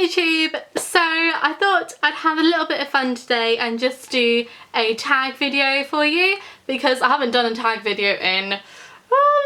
YouTube. So I thought I'd have a little bit of fun today and just do a tag video for you, because I haven't done a tag video in a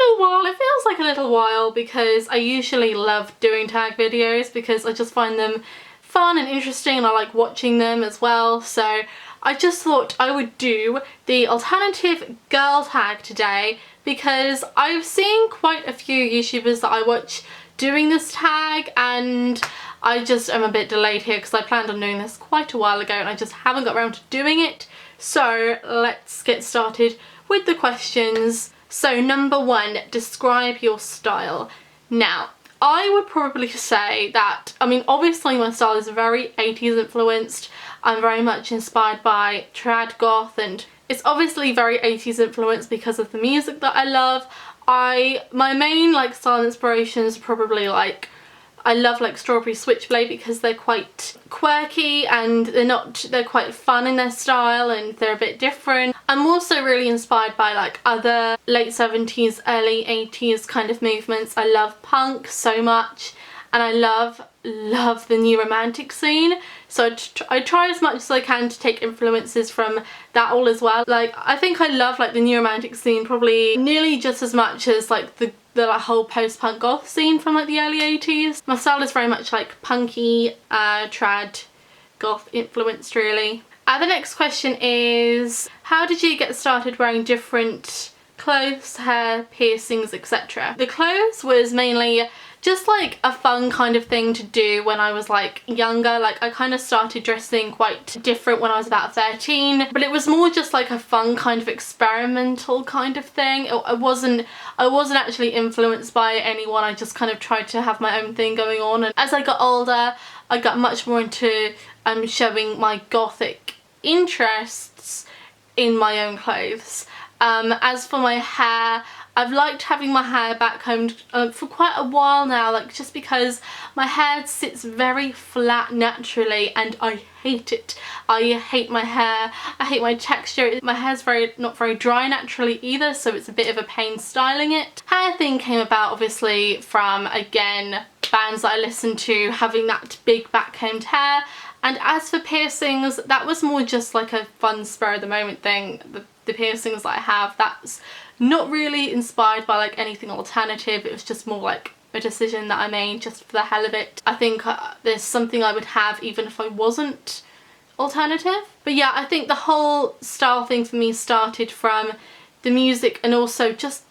little while. It feels like a little while, because I usually love doing tag videos because I just find them fun and interesting and I like watching them as well. So I just thought I would do the alternative girl tag today, because I've seen quite a few YouTubers that I watch doing this tag, and I just am a bit delayed here because I planned on doing this quite a while ago and I just haven't got around to doing it. So let's get started with the questions. So number one, describe your style. Now, I would probably say that, I mean, obviously my style is very 80s influenced. I'm very much inspired by trad goth, and it's obviously very 80s influenced because of the music that I love. My main like style inspirations are probably like, I love like Strawberry Switchblade because they're quite quirky and they're quite fun in their style and they're a bit different. I'm also really inspired by like other late 70s, early 80s kind of movements. I love punk so much, and I love the new romantic scene, so I try as much as I can to take influences from that all as well. Like, I think I love like the new romantic scene probably nearly just as much as like the like, whole post-punk goth scene from like the early 80s. My style is very much like punky, trad, goth influenced really. The next question is, how did you get started wearing different clothes, hair, piercings, etc.? The clothes was mainly just like a fun kind of thing to do when I was like younger. Like, I kind of started dressing quite different when I was about 13, but it was more just like a fun kind of experimental kind of thing. I wasn't actually influenced by anyone. I just kind of tried to have my own thing going on, and as I got older I got much more into showing my gothic interests in my own clothes. As for my hair, I've liked having my hair back combed for quite a while now, like just because my hair sits very flat naturally and I hate it. I hate my hair, I hate my texture. My hair's not very dry naturally either, so it's a bit of a pain styling it. Hair thing came about obviously from, again, bands that I listened to having that big back combed hair. And as for piercings, that was more just like a fun spur of the moment thing. The piercings that I have, that's not really inspired by like anything alternative. It was just more like a decision that I made just for the hell of it. I think there's something I would have even if I wasn't alternative. But yeah, I think the whole style thing for me started from the music, and also just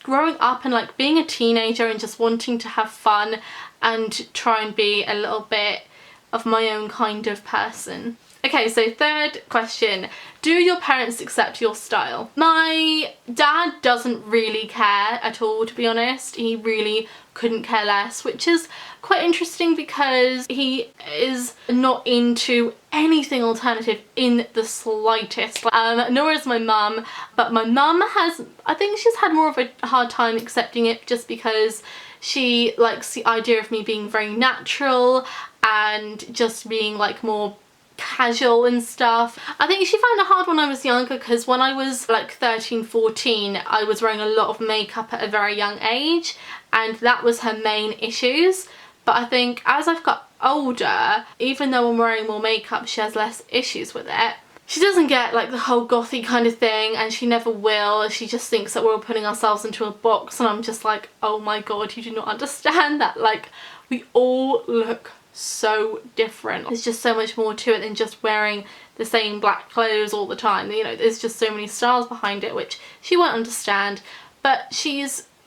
growing up and like being a teenager and just wanting to have fun and try and be a little bit of my own kind of person. Okay, so third question, do your parents accept your style? My dad doesn't really care at all, to be honest. He really couldn't care less, which is quite interesting because he is not into anything alternative in the slightest. Nor is my mum, but my mum I think she's had more of a hard time accepting it, just because she likes the idea of me being very natural and just being like more casual and stuff. I think she found it hard when I was younger, because when I was like 13, 14, I was wearing a lot of makeup at a very young age, and that was her main issues. But I think as I've got older, even though I'm wearing more makeup, she has less issues with it. She doesn't get like the whole gothy kind of thing, and she never will. She just thinks that we're all putting ourselves into a box, and I'm just like, oh my god, you do not understand that. Like, we all look so different. There's just so much more to it than just wearing the same black clothes all the time. You know, there's just so many styles behind it, which she won't understand. But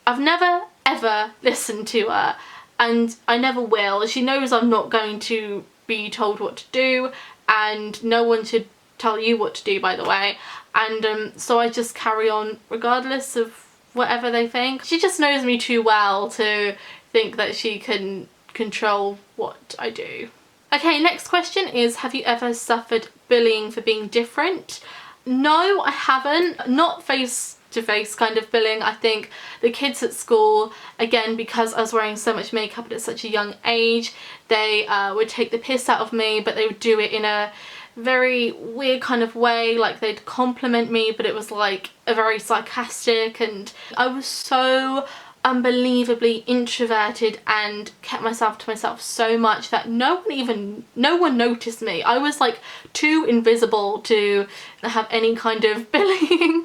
I've never ever listened to her, and I never will. She knows I'm not going to be told what to do, and no one should tell you what to do, by the way. And so I just carry on regardless of whatever they think. She just knows me too well to think that she can control what I do. Okay, next question is, have you ever suffered bullying for being different? No, I haven't. Not face-to-face kind of bullying. I think the kids at school, again, because I was wearing so much makeup at such a young age, they would take the piss out of me, but they would do it in a very weird kind of way. Like, they'd compliment me, but it was like a very sarcastic, and I was so unbelievably introverted and kept myself to myself so much that no one noticed me. I was like too invisible to have any kind of bullying.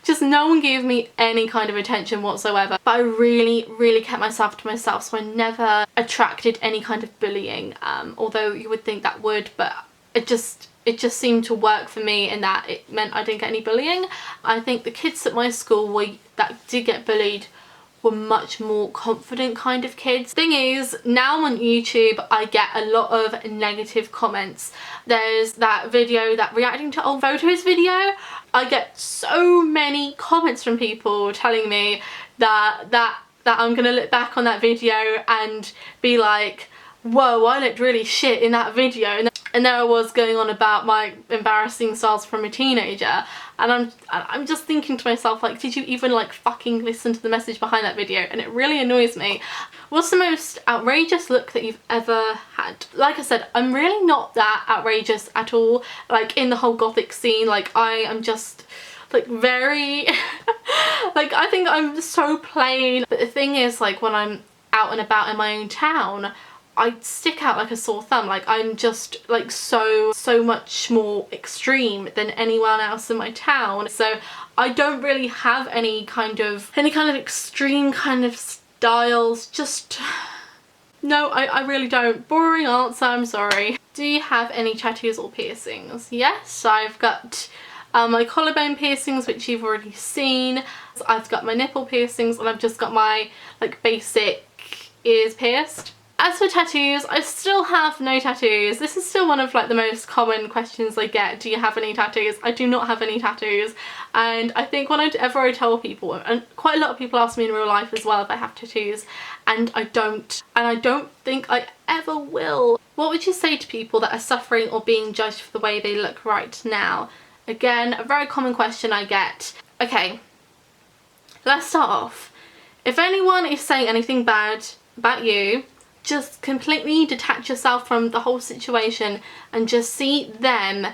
Just no one gave me any kind of attention whatsoever, but I really kept myself to myself, so I never attracted any kind of bullying, although you would think that would, but it just seemed to work for me in that it meant I didn't get any bullying. I think the kids at my school that did get bullied were much more confident kind of kids. Thing is, now on YouTube I get a lot of negative comments. There's that video, that reacting to old photos video. I get so many comments from people telling me that I'm gonna look back on that video and be like, whoa, I looked really shit in that video. And there I was going on about my embarrassing styles from a teenager, and I'm just thinking to myself, like, did you even like fucking listen to the message behind that video? And it really annoys me. What's the most outrageous look that you've ever had? Like I said, I'm really not that outrageous at all, like in the whole gothic scene. Like, I am just like very like, I think I'm so plain. But the thing is, like, when I'm out and about in my own town, I stick out like a sore thumb. Like, I'm just like so much more extreme than anyone else in my town. So I don't really have any kind of extreme kind of styles. Just no, I really don't. Boring answer, I'm sorry. Do you have any tattoos or piercings? Yes, I've got my collarbone piercings, which you've already seen. I've got my nipple piercings, and I've just got my like basic ears pierced. As for tattoos, I still have no tattoos. This is still one of like the most common questions I get. Do you have any tattoos? I do not have any tattoos. And I think whenever I tell people, and quite a lot of people ask me in real life as well if I have tattoos, and I don't. And I don't think I ever will. What would you say to people that are suffering or being judged for the way they look right now? Again, a very common question I get. Okay, let's start off. If anyone is saying anything bad about you, just completely detach yourself from the whole situation and just see them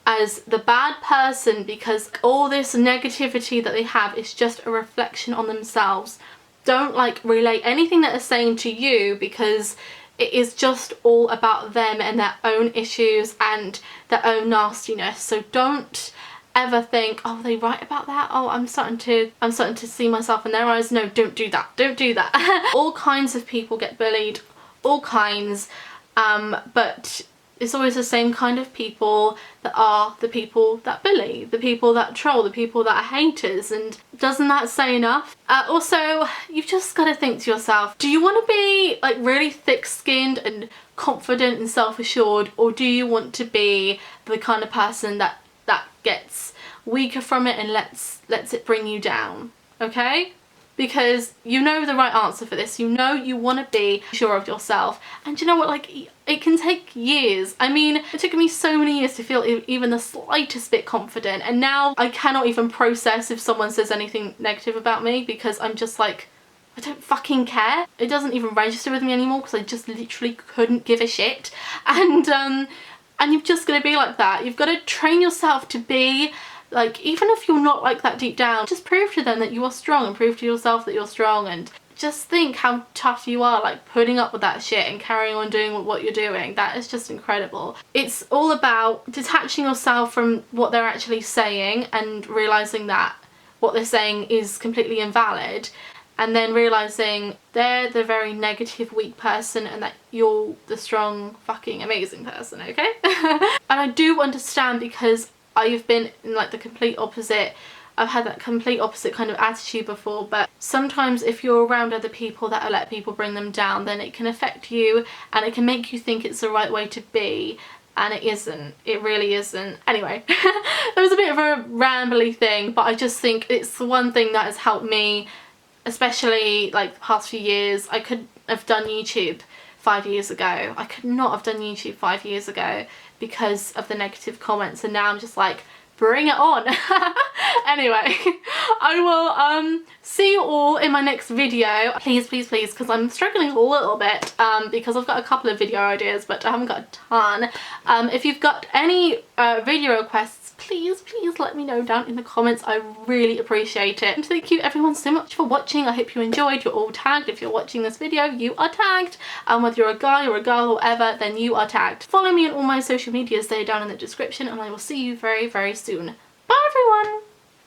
as the bad person, because all this negativity that they have is just a reflection on themselves. Don't like relay anything that they're saying to you, because it is just all about them and their own issues and their own nastiness. So don't ever think, oh, they right about that, oh, I'm starting to see myself in their eyes. No, don't do that, don't do that. All kinds of people get bullied, all kinds, but it's always the same kind of people that are the people that bully, the people that troll, the people that are haters. And doesn't that say enough? Also, you've just got to think to yourself, do you want to be like really thick-skinned and confident and self-assured, or do you want to be the kind of person that gets weaker from it and lets it bring you down? Okay? Because you know the right answer for this. You know you want to be sure of yourself. And you know what, like, it can take years. I mean, it took me so many years to feel even the slightest bit confident, and now I cannot even process if someone says anything negative about me, because I'm just like, I don't fucking care. It doesn't even register with me anymore, because I just literally couldn't give a shit. And you've just got to be like that. You've got to train yourself to be like, even if you're not like that deep down, just prove to them that you are strong, and prove to yourself that you're strong, and just think how tough you are, like putting up with that shit and carrying on doing what you're doing. That is just incredible. It's all about detaching yourself from what they're actually saying and realising that what they're saying is completely invalid, and then realising they're the very negative, weak person and that you're the strong, fucking amazing person, okay? And I do understand, because I've been in like the complete opposite. I've had that complete opposite kind of attitude before, but sometimes if you're around other people that let people bring them down, then it can affect you and it can make you think it's the right way to be, and it isn't. It really isn't. Anyway, it was a bit of a rambly thing, but I just think it's the one thing that has helped me, especially like the past few years. I could have done YouTube 5 years ago. I could not have done YouTube 5 years ago because of the negative comments, and now I'm just like, bring it on. Anyway, I will see you all in my next video. Please, please, please, because I'm struggling a little bit because I've got a couple of video ideas, but I haven't got a ton. If you've got any video requests, please let me know down in the comments. I really appreciate it. And thank you everyone so much for watching. I hope you enjoyed. You're all tagged. If you're watching this video, you are tagged. And whether you're a guy or a girl or whatever, then you are tagged. Follow me on all my social medias, they're down in the description, and I will see you very, very soon. Bye everyone!